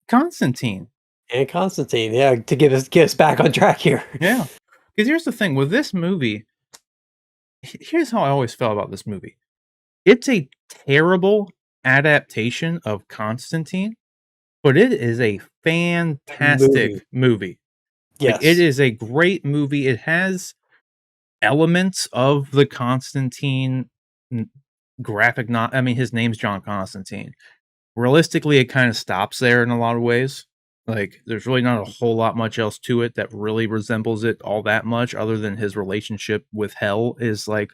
Constantine. And Constantine, yeah, to get us back on track here. Yeah. Because here's the thing with this movie. Here's how I always felt about this movie. It's a terrible adaptation of Constantine, but it is a fantastic movie. Like, it Yes. is a great movie. It has elements of the Constantine graphic. Not, I mean, his name's John Constantine. Realistically, it kind of stops there in a lot of ways. Like, there's really not a whole lot much else to it that really resembles it all that much, other than his relationship with Hell is like,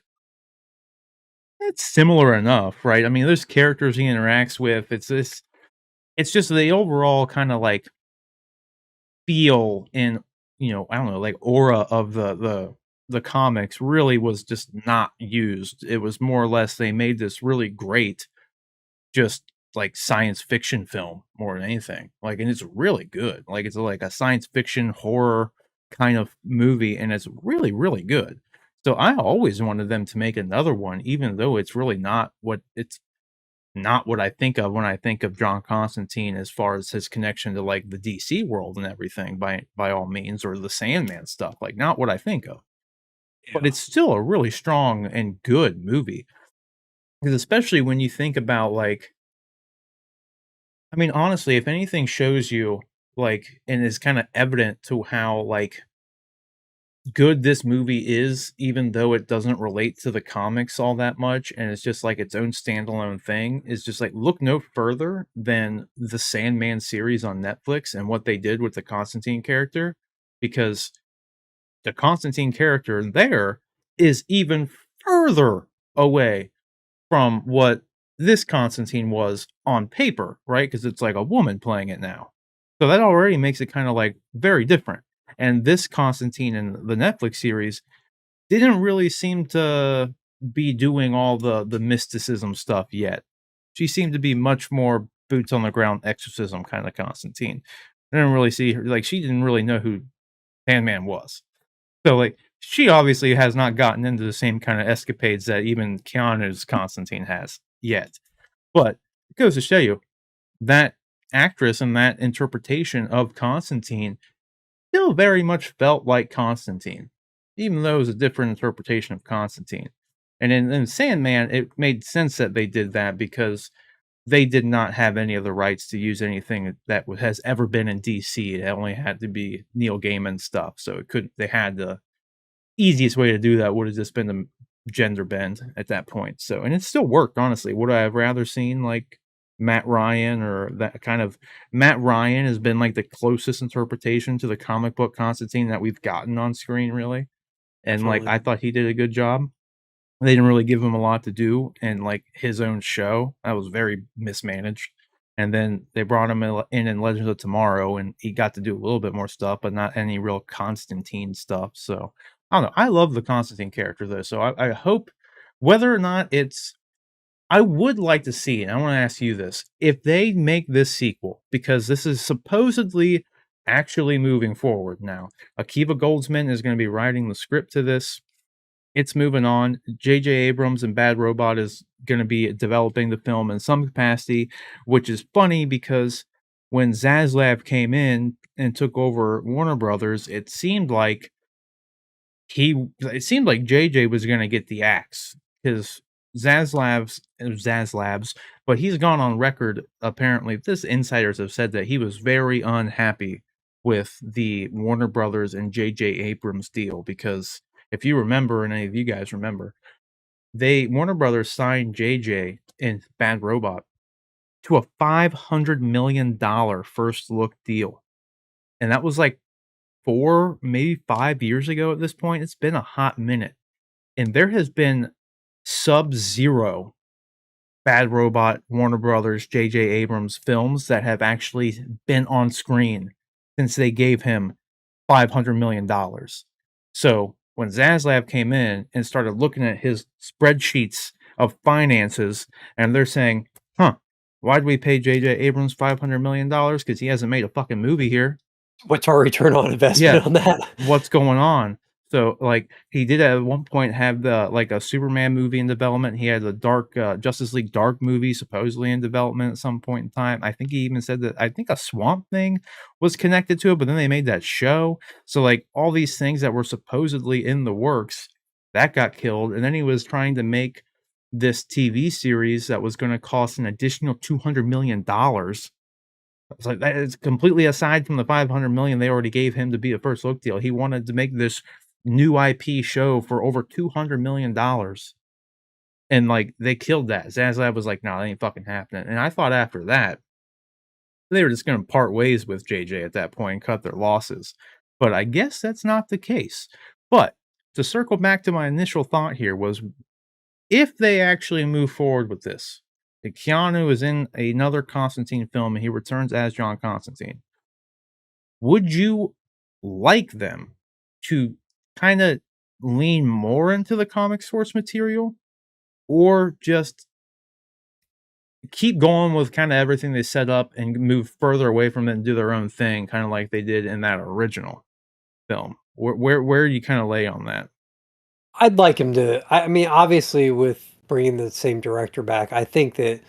it's similar enough, right? I mean, there's characters he interacts with. It's just the overall kind of like feel in, I don't know, like aura of the comics really was just not used. It was more or less they made this really great, just like science fiction film more than anything. Like, and it's really good. Like, it's like a science fiction horror kind of movie, and it's really, really good. So I always wanted them to make another one, even though it's really not what I think of when I think of John Constantine as far as his connection to like the DC world and everything by all means, or the Sandman stuff. Like, not what I think of. But Yeah. it's still a really strong and good movie. Because especially when you think about like, I mean, honestly, if anything shows you like and is kind of evident to how like good this movie is, even though it doesn't relate to the comics all that much, and it's just like its own standalone thing, is just like look no further than the Sandman series on Netflix and what they did with the Constantine character, because the Constantine character there is even further away from what this Constantine was on paper, right? Because it's like a woman playing it now. So that already makes it kind of like very different. And this Constantine in the Netflix series didn't really seem to be doing all the mysticism stuff yet. She seemed to be much more boots on the ground exorcism kind of Constantine. I didn't really see her, like, she didn't really know who Sandman was. So, like, she obviously has not gotten into the same kind of escapades that even Keanu's Constantine has yet. But it goes to show you that actress and that interpretation of Constantine still very much felt like Constantine, even though it was a different interpretation of Constantine. And in Sandman, it made sense that they did that because they did not have any of the rights to use anything that has ever been in DC. It only had to be Neil Gaiman stuff. So it couldn't, they had the easiest way to do that would have just been the gender bend at that point. So, and it still worked, honestly. Would I have rather seen like Matt Ryan or that kind of Matt Ryan has been like the closest interpretation to the comic book Constantine that we've gotten on screen, really. And like, Definitely. I thought he did a good job. They didn't really give him a lot to do and like his own show. That was very mismanaged. And then they brought him in Legends of Tomorrow, and he got to do a little bit more stuff, but not any real Constantine stuff. So I don't know. I love the Constantine character though. So I hope, whether or not it's, I would like to see, and I want to ask you this, if they make this sequel, because this is supposedly actually moving forward now. Akiva Goldsman is going to be writing the script to this. It's moving on. J.J. Abrams and Bad Robot is going to be developing the film in some capacity, which is funny because when Zaslav came in and took over Warner Brothers, it seemed like JJ was going to get the axe because Zaslabs, but he's gone on record. Apparently, this insiders have said that he was very unhappy with the Warner Brothers and JJ Abrams deal because if you remember, and any of you guys remember, Warner Brothers signed JJ in Bad Robot to a $500 million first look deal, and that was like 4, maybe 5 years ago at this point. It's been a hot minute, and there has been sub-zero Bad Robot, Warner Brothers, J.J. Abrams films that have actually been on screen since they gave him $500 million. So when Zaslav came in and started looking at his spreadsheets of finances, and they're saying, huh, why did we pay J.J. Abrams $500 million? Because he hasn't made a fucking movie here. What's our return on Yeah, investment on that? what's going on? So, like, he did at one point have the like, a Superman movie in development. He had a Dark, Justice League Dark movie supposedly in development at some point in time. I think he even said that I think a Swamp Thing was connected to it, but then they made that show. So, like, all these things that were supposedly in the works, that got killed, and then he was trying to make this TV series that was gonna cost an additional $200 million. It's like that is completely aside from the 500 million they already gave him to be a first look deal. He wanted to make this new IP show for over $200 million, and, like, they killed that. Zaslav was like, "No, that ain't fucking happening," and I thought after that, they were just gonna part ways with JJ at that point and cut their losses, but I guess that's not the case. But to circle back to my initial thought here was, if they actually move forward with this, and Keanu is in another Constantine film and he returns as John Constantine, would you like them to kinda lean more into the comic source material, or just keep going with kinda everything they set up and move further away from it and do their own thing, kinda like they did in that original film? Where do you kinda lay on that? I'd like him to. I mean, obviously, with bringing the same director back, I think that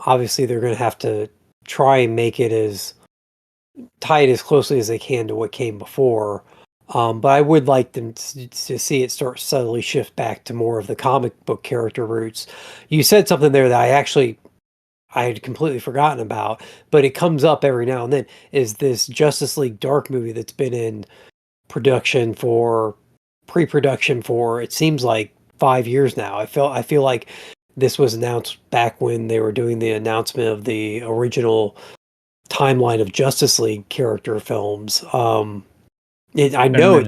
obviously they're going to have to try and make it as tied as closely as they can to what came before. But I would like them to see it start subtly shift back to more of the comic book character roots. You said something there that I had completely forgotten about, but it comes up every now and then. Is this Justice League Dark movie that's been in production for pre-production for it seems like 5 years now. I feel like this was announced back when they were doing the announcement of the original timeline of Justice League character films. Been a minute. I know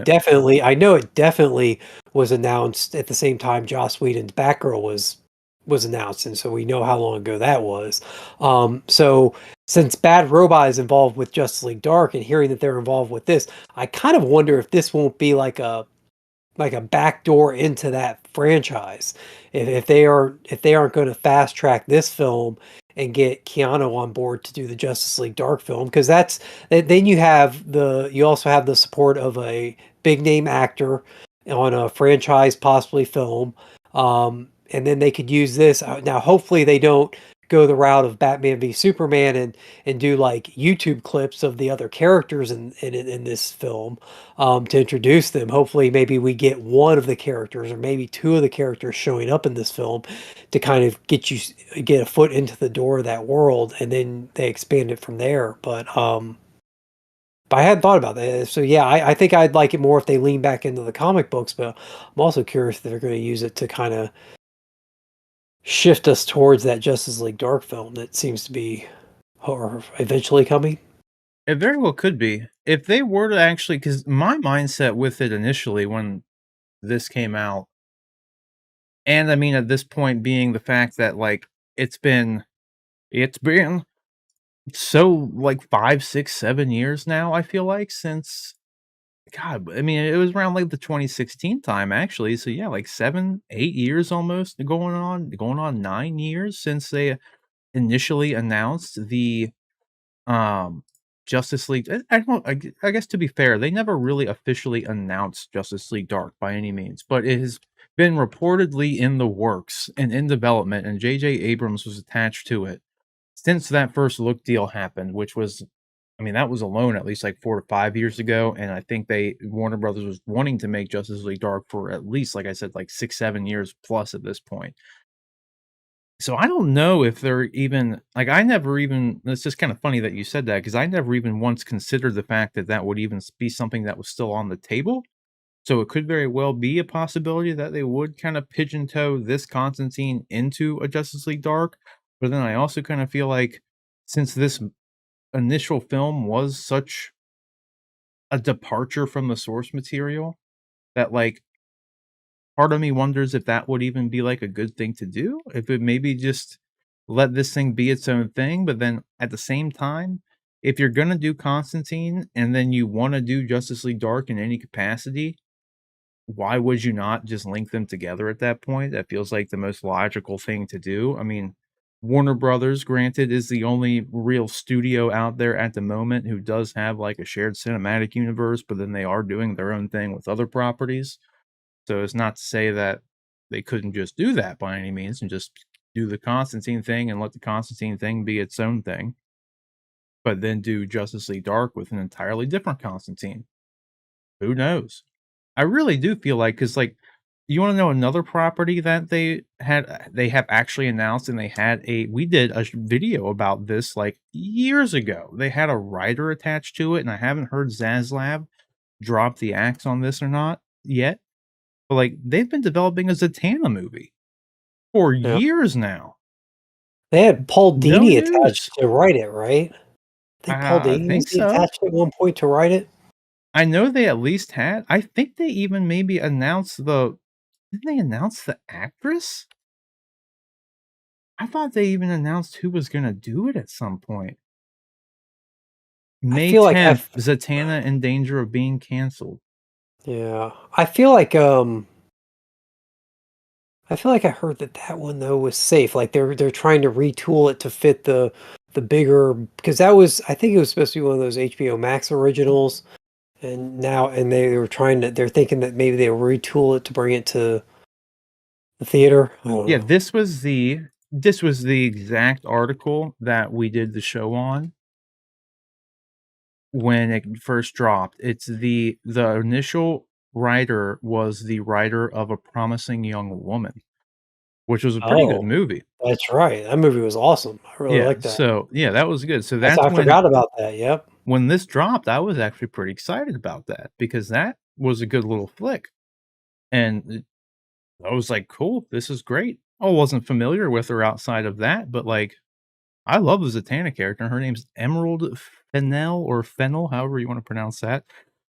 it definitely was announced at the same time Joss Whedon's Batgirl was announced, and so we know how long ago that was. So since Bad Robot is involved with Justice League Dark, and hearing that they're involved with this, I kind of wonder if this won't be like a backdoor into that franchise. If they aren't going to fast track this film and get Keanu on board to do the Justice League Dark film, because then you also have the support of a big name actor on a franchise possibly film, and then they could use this now. Hopefully they don't go the route of Batman v Superman and do like YouTube clips of the other characters in this film, to introduce them. Hopefully, maybe we get one of the characters or maybe two of the characters showing up in this film to kind of get a foot into the door of that world, and then they expand it from there. But I hadn't thought about that. So yeah, I think I'd like it more if they lean back into the comic books. But I'm also curious if they're going to use it to kind of shift us towards that Justice League Dark film that seems to be or eventually coming. It very well could be. If they were to actually, because my mindset with it initially when this came out, and I mean, at this point being the fact that, like, it's been so, like, 5, 6, 7 years now, I feel like, since God, I mean, it was around, like, the 2016 time, actually, so, yeah, like, 7, 8 years almost going on 9 years since they initially announced the, um, Justice League. I guess, to be fair, they never really officially announced Justice League Dark by any means, but it has been reportedly in the works and in development, and J.J. Abrams was attached to it since that first look deal happened, which was, I mean, that was alone at least like 4 to 5 years ago, and I think Warner Brothers was wanting to make Justice League Dark for at least, like I said, like 6, 7 years plus at this point. So I don't know if they're even like, I never even it's just kinda funny that you said that, because I never even once considered the fact that that would even be something that was still on the table. So it could very well be a possibility that they would kinda pigeon toe this Constantine into a Justice League Dark, but then I also kinda feel like, since this initial film was such a departure from the source material, that, like, part of me wonders if that would even be, like, a good thing to do? If it maybe just let this thing be its own thing, but then at the same time, if you're gonna do Constantine and then you wanna do Justice League Dark in any capacity, why would you not just link them together at that point? That feels like the most logical thing to do. I mean, Warner Brothers, granted, is the only real studio out there at the moment who does have, like, a shared cinematic universe, but then they are doing their own thing with other properties. So it's not to say that they couldn't just do that by any means and just do the Constantine thing and let the Constantine thing be its own thing, but then do Justice League Dark with an entirely different Constantine. Who knows? I really do feel like, because like, you wanna know another property that they have actually announced, and they had a we did a video about this, like, years ago. They had a writer attached to it, and I haven't heard Zaslav drop the axe on this or not yet, but, like, they've been developing a Zatanna movie for Yeah. years now. They had Paul No Dini news. attached to write it, right? I think Paul I Dini was think he so. attached at one point to write it? I know they at least had I think they even maybe announced the didn't they announce the actress? I thought they even announced who was gonna do it at some point. I May feel like 10th, Zatanna in danger of being canceled. yeah. I feel like I heard that that one though was safe. Like they're trying to retool it to fit the bigger because that was I think it was supposed to be one of those HBO Max originals, and they're thinking that maybe they'll retool it to bring it to the theater. I don't Yeah, know. this was the exact article that we did the show on when it first dropped. It's the initial writer was the writer of A Promising Young Woman, which was a pretty good Oh, movie. that's right. That movie was awesome. I really Yeah, like that. so yeah, that was good. So that's I forgot about that. Yep. when this dropped, I was actually pretty excited about that because that was a good little flick, and I was like, "Cool, this is great." I wasn't familiar with her outside of that, but, like, I love the Zatanna character. Her name's Emerald Fennell or Fennel, however you wanna pronounce that.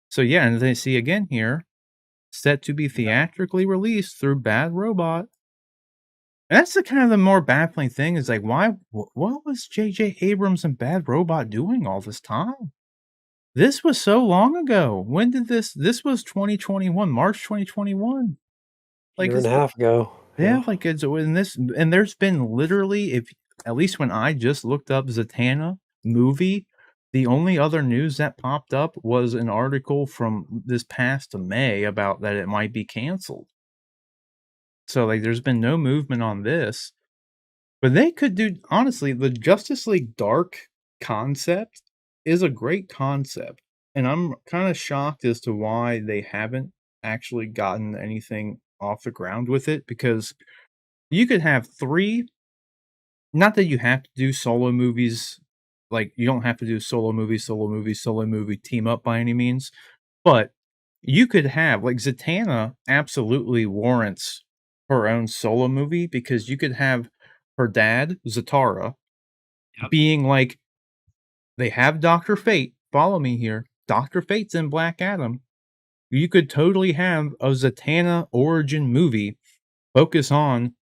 So, yeah, and then see again here, set to be theatrically released through Bad Robot. And that's the kind of the more baffling thing is, like, why what was J.J. Abrams and Bad Robot doing all this time? This was so long ago. When did this was 2021, March 2021. Like, Year and it's a half ago. Yeah. yeah, like, it's when this and there's been literally if at least when I just looked up Zatanna movie, the only other news that popped up was an article from this past May about that it might be canceled. So, like, there's been no movement on this, but they could do honestly, the Justice League Dark concept is a great concept, and I'm kinda shocked as to why they haven't actually gotten anything off the ground with it because you could have 3 not that you have to do solo movies, like, you don't have to do solo movie, solo movie, solo movie, team up by any means, but you could have like, Zatanna absolutely warrants her own solo movie because you could have her dad, Zatara, Yep. being like they have Doctor Fate, follow me here, Doctor Fate's in Black Adam. You could totally have a Zatanna origin movie focus on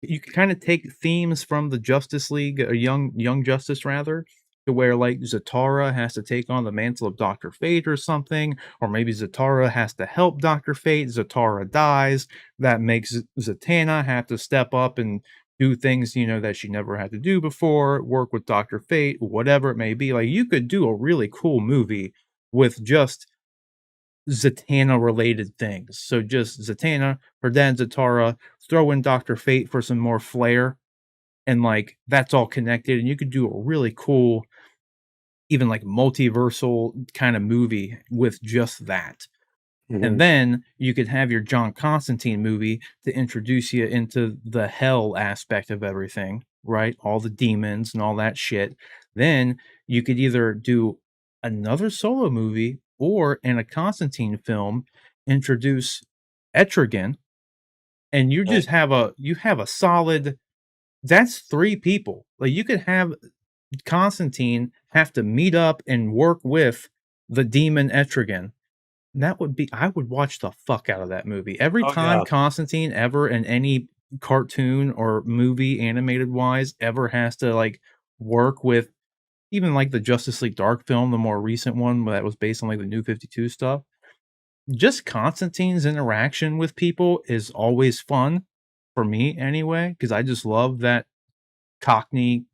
you can kinda take themes from the Justice League, Young Justice rather, to where, like, Zatara has to take on the mantle of Doctor Fate or something, or maybe Zatara has to help Doctor Fate, Zatara dies, that makes Zatanna have to step up and do things, that she never had to do before, work with Doctor Fate, whatever it may be, like, you could do a really cool movie with just Zatanna related things. So just Zatanna, her dad Zatara, throw in Doctor Fate for some more flair, and like that's all connected, and you could do a really cool, even like multiversal kind of movie with just that. And Mhm. then you could have your John Constantine movie to introduce you into the hell aspect of everything, right? All the demons and all that shit. Then you could either do another solo movie or in a Constantine film introduce Etrigan and Nice. you have a solid that's 3 people. Like you could have Constantine have to meet up and work with the demon Etrigan that would be I would watch the fuck out of that movie. Every Oh, time yeah. Constantine ever in any cartoon or movie animated wise ever has to, like, work with even, like, the Justice League Dark film, the more recent one that was based on, like, the New 52 stuff, just Constantine's interaction with people is always fun, for me anyway, because I just love that Cockney.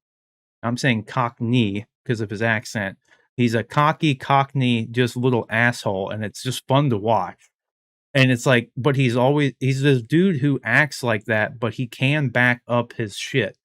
I'm saying Cockney because of his accent. He's a cocky Cockney, just little asshole, and it's just fun to watch. And it's like, but he's this dude who acts like that, but he can back up his shit.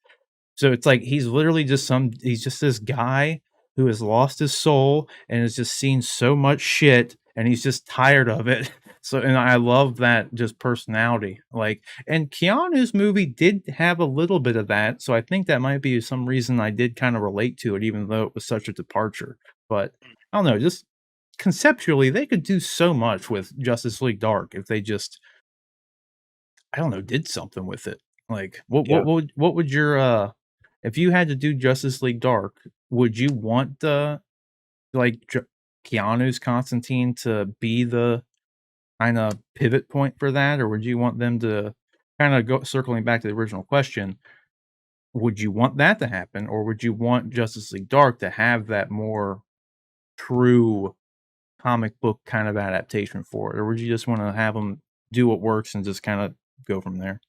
So it's like he's just this guy who has lost his soul and has just seen so much shit and he's just tired of it. So and I love that just personality. Like and Keanu's movie did have a little bit of that. So I think that might be some reason I did kind of relate to it, even though it was such a departure. But I don't know, just conceptually, they could do so much with Justice League Dark if they just I don't know, did something with it. Like, Yeah. what would your, if you had to do Justice League Dark, would you want the, like, Keanu's Constantine to be the kinda pivot point for that, or would you want them to kinda go circling back to the original question, would you want that to happen, or would you want Justice League Dark to have that more true comic book kind of adaptation for it, or would you just wanna have them do what works and just kinda go from there?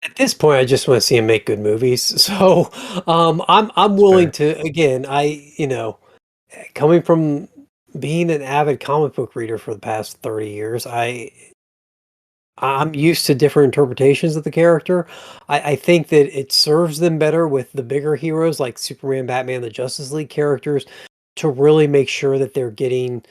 At this point, I just want to see him make good movies. So, I'm That's willing fair. to again. Coming from being an avid comic book reader for the past 30 years, I'm used to different interpretations of the character. I think that it serves them better with the bigger heroes like Superman, Batman, the Justice League characters to really make sure that they're getting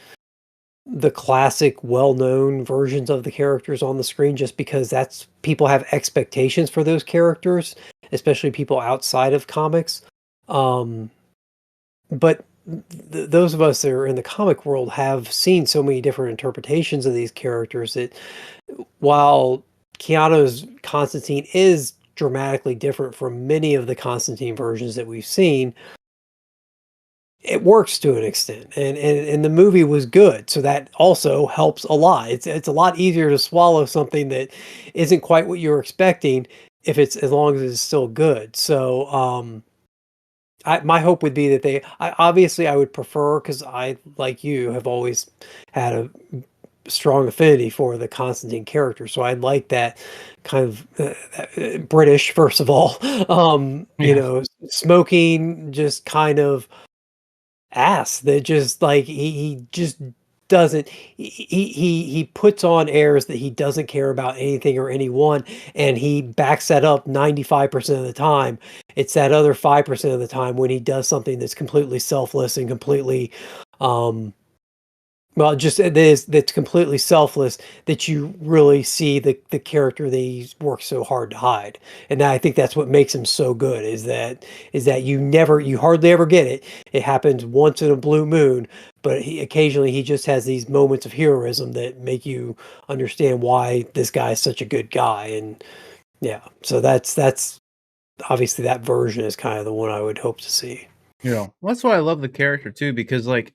the classic well-known versions of the characters on the screen just because that's people have expectations for those characters, especially people outside of comics. Um, but those of us that are in the comic world have seen so many different interpretations of these characters that while Keanu's Constantine is dramatically different from many of the Constantine versions that we've seen, it works to an extent, and the movie was good, so that also helps a lot. It's a lot easier to swallow something that isn't quite what you're expecting if it's as long as it's still good. So, my hope would be that obviously I would prefer because I like you have always had a strong affinity for the Constantine character, so I'd like that kind of British first of all, Yeah. smoking, just kind of ass that just like he just doesn't he puts on airs that he doesn't care about anything or anyone, and he backs that up 95% of the time. It's that other 5% of the time when he does something that's completely selfless and completely um well, just it is that's completely selfless that you really see the character that he's worked so hard to hide, and I think that's what makes him so good is that you hardly ever get it. It happens once in a blue moon, but he just has these moments of heroism that make you understand why this guy is such a good guy, and yeah, so that's obviously that version is kind of the one I would hope to see. Yeah. Well, that's why I love the character too, because like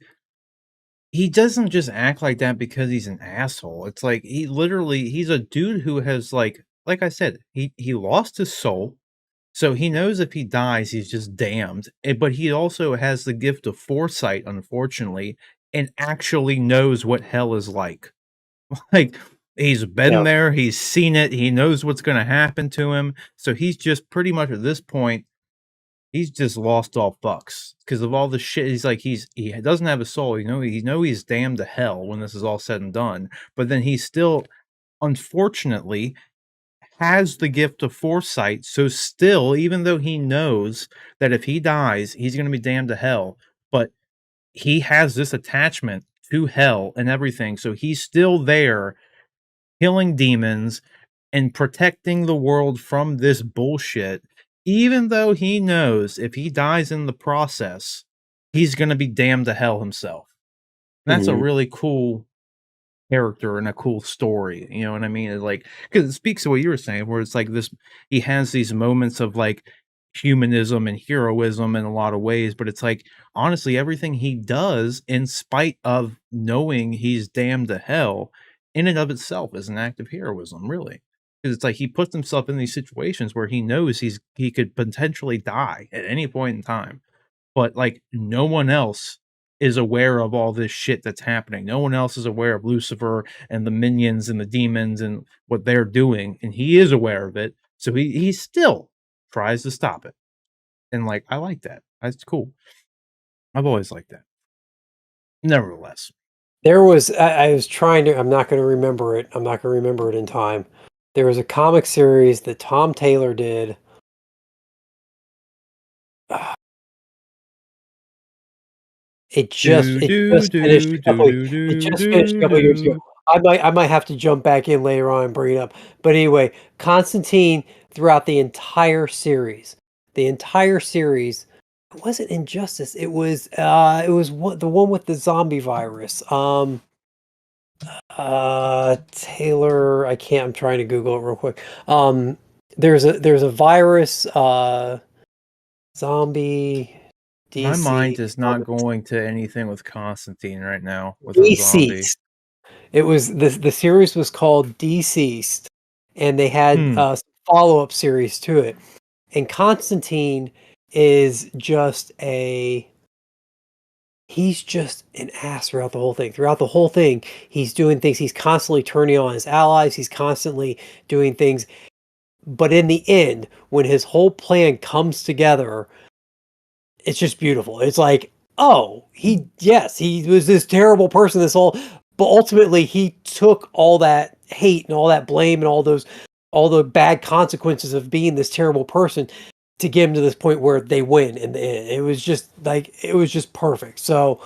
he doesn't just act like that because he's an asshole. It's like he's a dude who has like I said, he lost his soul. So he knows if he dies, he's just damned. But he also has the gift of foresight, unfortunately, and actually knows what hell is like. Like he's been Yeah. there, he's seen it, he knows what's gonna happen to him. So he's just pretty much at this point he's just lost all fucks because of all the shit. He's like he doesn't have a soul. He's damned to hell when this is all said and done. But then he still, unfortunately, has the gift of foresight. So still, even though he knows that if he dies, he's going to be damned to hell, but he has this attachment to hell and everything. So he's still there killing demons and protecting the world from this bullshit, even though he knows if he dies in the process, he's gonna be damned to hell himself. That's a Mhm. really cool character and a cool story, you know what I mean? It's like because it speaks to what you were saying, where it's like this he has these moments of, like, humanism and heroism in a lot of ways, but it's like, honestly, everything he does in spite of knowing he's damned to hell, in and of itself is an act of heroism, really. Because it's like he puts himself in these situations where he knows he could potentially die at any point in time. But, like, no one else is aware of all this shit that's happening. No one else is aware of Lucifer and the minions and the demons and what they're doing, and he is aware of it. So he's still tries to stop it. And, like, I like that. That's cool. I've always liked that. Nevertheless. There was I was trying to I'm not gonna remember it. I'm not gonna remember it in time. There was a comic series that Tom Taylor did. Do, It do, just finished do, a couple do, do, it do, just finished a do, couple years ago. do. I might have to jump back in later on and bring it up. But anyway, Constantine throughout the entire series, it wasn't Injustice. It was the one with the zombie virus. Taylor, I can't. I'm trying to Google it real quick. There's a virus. Zombie My mind DC is not Comics. going to anything with Constantine right now with a zombie. Deceased. It was the series was called Deceased, and they had Hmm. follow-up series to it. And Constantine is just a he's just an ass throughout the whole thing. Throughout the whole thing, he's doing things. He's constantly turning on his allies. He's constantly doing things. But in the end, when his whole plan comes together, it's just beautiful. It's like, oh, he was this terrible person this whole but ultimately he took all that hate and all that blame and all the bad consequences of being this terrible person to get him to this point where they win in the end. It was just perfect. So,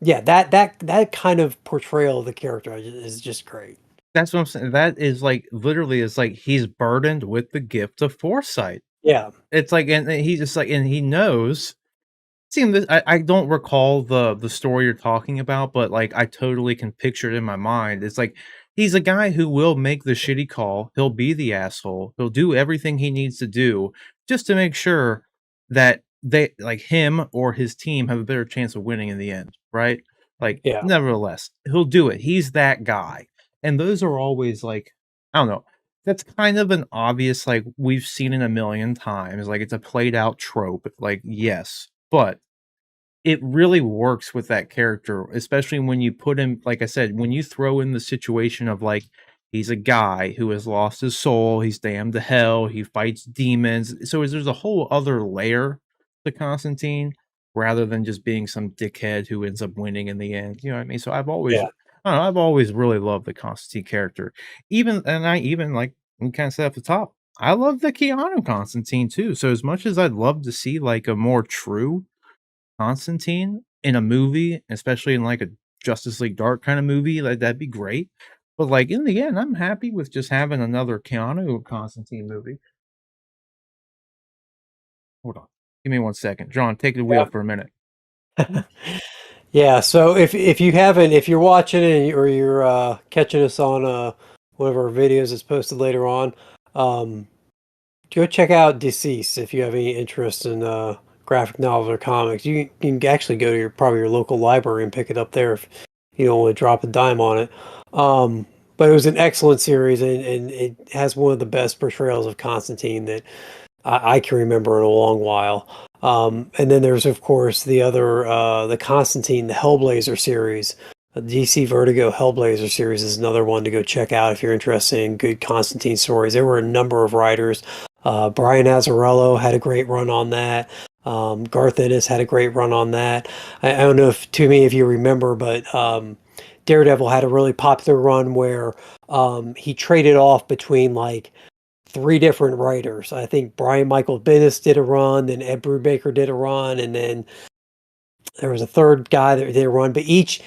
yeah, that kind of portrayal of the character is just great. That's what I'm saying. That is like literally it's like he's burdened with the gift of foresight. Yeah, It's like and he's just like and he knows. See, this I don't recall the story you're talking about, but, like, I totally can picture it in my mind. It's like, he's a guy who will make the shitty call, he'll be the asshole, he'll do everything he needs to do just to make sure that they like, him or his team have a better chance of winning in the end, right? Like, yeah, nevertheless, he'll do it, he's that guy, and those are always, like I don't know, that's kind of an obvious, like, we've seen it a million times, like, it's a played out trope, like, yes, but it really works with that character, especially when you put him like I said, when you throw in the situation of, like, he's a guy who has lost his soul, he's damned to hell, he fights demons, so there's a whole other layer to Constantine rather than just being some dickhead who ends up winning in the end, you know what I mean? So yeah. I don't know, I've always really loved the Constantine character. I even, like, we kinda said at the top, I love the Keanu Constantine too, so as much as I'd love to see, like, a more true Constantine in a movie, especially in, like, a Justice League Dark kinda movie, like, that'd be great, but, like, in the end, I'm happy with just having another Keanu Constantine movie. Hold on. Give me 1 second. John, take the wheel Yeah. for a minute. Yeah, so if you haven't if you're watching it or you're catching us on one of our videos that's posted later on, um, go check out Deceased if you have any interest in graphic novels or comics. You can actually go to your probably your local library and pick it up there if you don't want to drop a dime on it. But it was an excellent series and it has one of the best portrayals of Constantine that I can remember in a long while. And then there's of course the Constantine, the Hellblazer series. The DC Vertigo Hellblazer series is another one to go check out if you're interested in good Constantine stories. There were a number of writers. Brian Azzarello had a great run on that. Garth Ennis had a great run on that. I don't know if too many of you remember, but Daredevil had a really popular run where he traded off between like three different writers. I think Brian Michael Bendis did a run, then Ed Brubaker did a run, and then there was a third guy that did a run. But each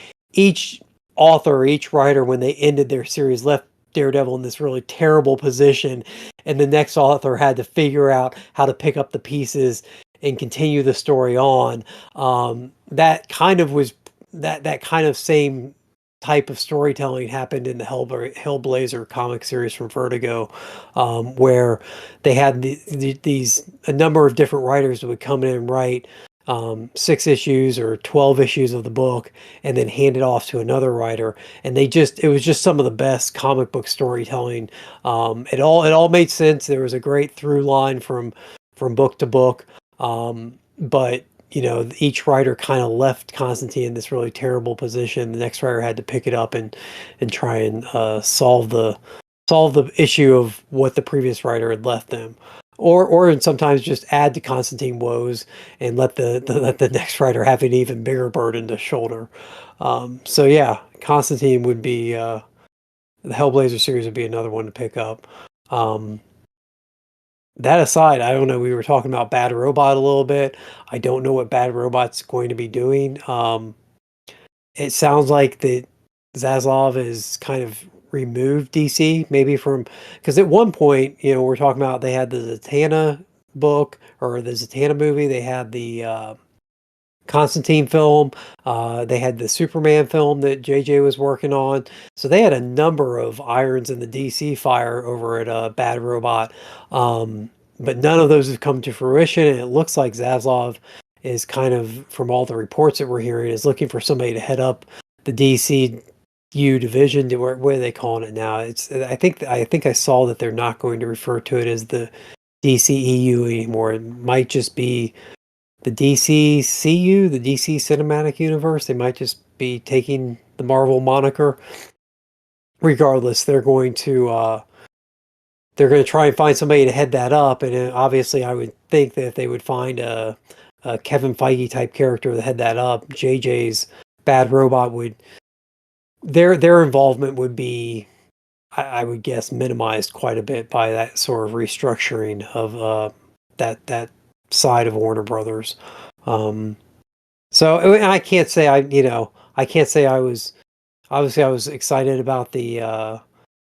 author, each writer, when they ended their series, left Daredevil in this really terrible position, and the next author had to figure out how to pick up the pieces and continue the story on. That kind of was that kind of same type of storytelling happened in the Hellblazer comic series from Vertigo, where they had these a number of different writers that would come in and write 6 issues or 12 issues of the book and then hand it off to another writer, and it was just some of the best comic book storytelling. It all made sense. There was a great through line from book to book, but you know, each writer kind of left Constantine in this really terrible position. The next writer had to pick it up and try and solve the issue of what the previous writer had left them. or sometimes just add to Constantine woes and let the next writer have an even bigger burden to shoulder. So yeah, Constantine would be the Hellblazer series would be another one to pick up. Um, that aside, I don't know. We were talking about Bad Robot a little bit. I don't know what Bad Robot's going to be doing. It sounds like that Zaslav is kind of removed DC maybe from because at one point, you know, we're talking about they had the Zatanna book or the Zatanna movie. They had the Constantine film. They had the Superman film that JJ was working on. So they had a number of irons in the DC fire over at Bad Robot. But none of those have come to fruition. And it looks like Zaslav is kind of, from all the reports that we're hearing, is looking for somebody to head up the DCU division. What are they calling it now? It's I think I saw that they're not going to refer to it as the DCEU anymore. It might just be the DCCU, the DC Cinematic Universe. They might just be taking the Marvel moniker. Regardless, they're going to try and find somebody to head that up. And obviously, I would think that if they would find a Kevin Feige type character to head that up, JJ's Bad Robot would their involvement would be, I would guess, minimized quite a bit by that sort of restructuring of that side of Warner Brothers. Um, so I can't say I can't say I was obviously I was excited about the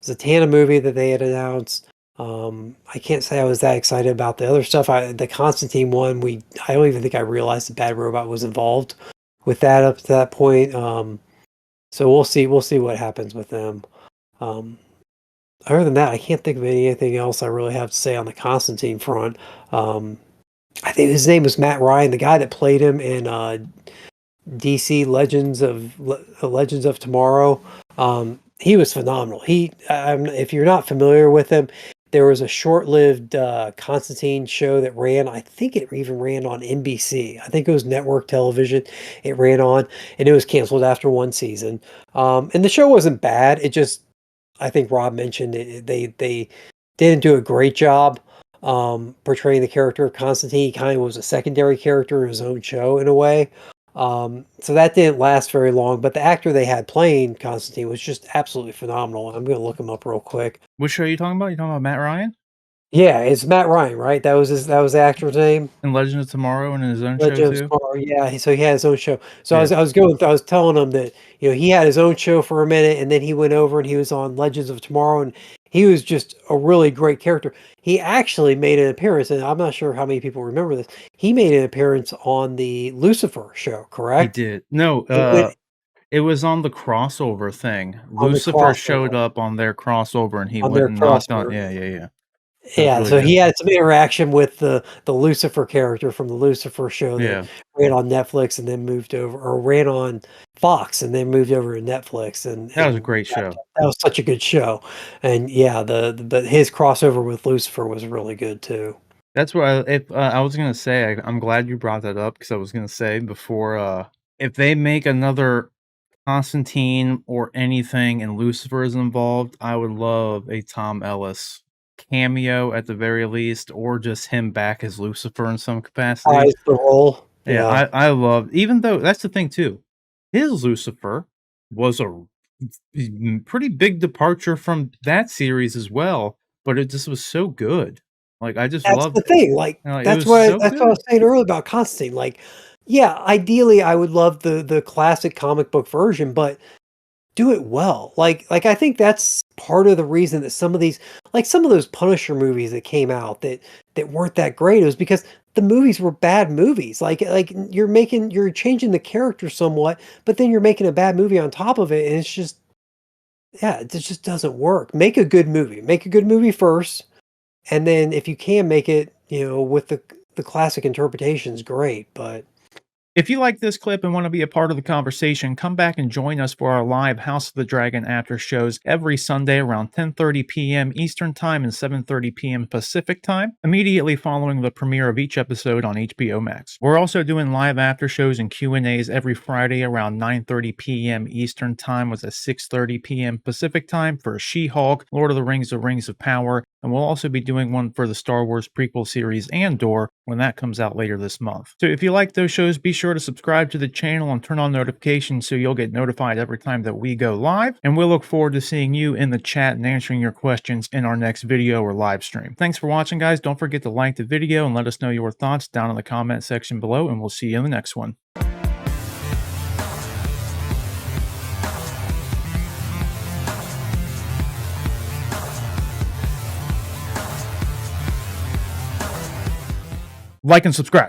Zatanna movie that they had announced. I can't say I was that excited about the other stuff. The Constantine one, I don't even think I realized that Bad Robot was involved with that up to that point. So we'll see what happens with them. Um, Other than that, I can't think of anything else I really have to say on the Constantine front. Um, I think his name was Matt Ryan, the guy that played him in DC Legends of Tomorrow. He was phenomenal. If you're not familiar with him, there was a short-lived Constantine show that ran. I think it even ran on NBC. I think it was network television. It ran on, and it was canceled after one season. And the show wasn't bad. It just, I think Rob mentioned it, they didn't do a great job portraying the character of Constantine. He kind of was a secondary character in his own show in a way. So that didn't last very long, but the actor they had playing Constantine was just absolutely phenomenal. I'm going to look him up real quick. Which show are you talking about? You talking about Matt Ryan Yeah, it's Matt Ryan, right? That was the actor's name. in Legend of Tomorrow and in his own show Legend of too? Tomorrow. Yeah, so he had his own show. So Yeah. I was telling him that, you know, he had his own show for a minute and then he went over and he was on Legends of Tomorrow and he was just a really great character. He actually made an appearance, and I'm not sure how many people remember this. He made an appearance on the Lucifer show, He correct? did. No, It went it was on the crossover thing. on the Lucifer showed crossover, up on their crossover and he on went their and knocked on crossover. yeah, yeah, yeah. It was Yeah, really so good. he had some interaction with the Lucifer character from the Lucifer show that Yeah. ran on Netflix and then moved over, or ran on Fox and then moved over to Netflix, That was a great show. that was such a good show. And yeah, but his crossover with Lucifer was really good too. That's what I was gonna say, I'm glad you brought that up because I was gonna say before, if they make another Constantine or anything and Lucifer is involved, I would love a Tom Ellis cameo at the very least, or just him back as Lucifer in some capacity. Eyes the role. Yeah, Yeah. I love even though that's the thing too, his Lucifer was a pretty big departure from that series as well, but it just was so good. Like, I just That's the loved it. thing, like, It was so that's what I good. was saying earlier about Constantine, like, yeah, ideally, I would love the classic comic book version, but do it well. I think that's part of the reason that some of these like some of those Punisher movies that came out that weren't that great, it was because the movies were bad movies. You're changing the character somewhat, but then you're making a bad movie on top of it, and it's just yeah, it just doesn't work. Make a good movie. Make a good movie first, and then if you can make it, you know, with the classic interpretations, great. But If you like this clip and want to be a part of the conversation, come back and join us for our live House of the Dragon after shows every Sunday around 10:30 p.m. Eastern Time and 7:30 p.m. Pacific Time, immediately following the premiere of each episode on HBO Max. We're also doing live after shows and Q&As every Friday around 9:30 p.m. Eastern Time with a 6:30 p.m. Pacific Time for She-Hulk, Lord of the Rings of Power, and we'll also be doing one for the Star Wars prequel series Andor when that comes out later this month. So if you like those shows, be sure to subscribe to the channel and turn on notifications so you'll get notified every time that we go live, and we'll look forward to seeing you in the chat and answering your questions in our next video or live stream. Thanks for watching, guys. Don't forget to like the video and let us know your thoughts down in the comment section below, and we'll see you in the next one. Like and subscribe.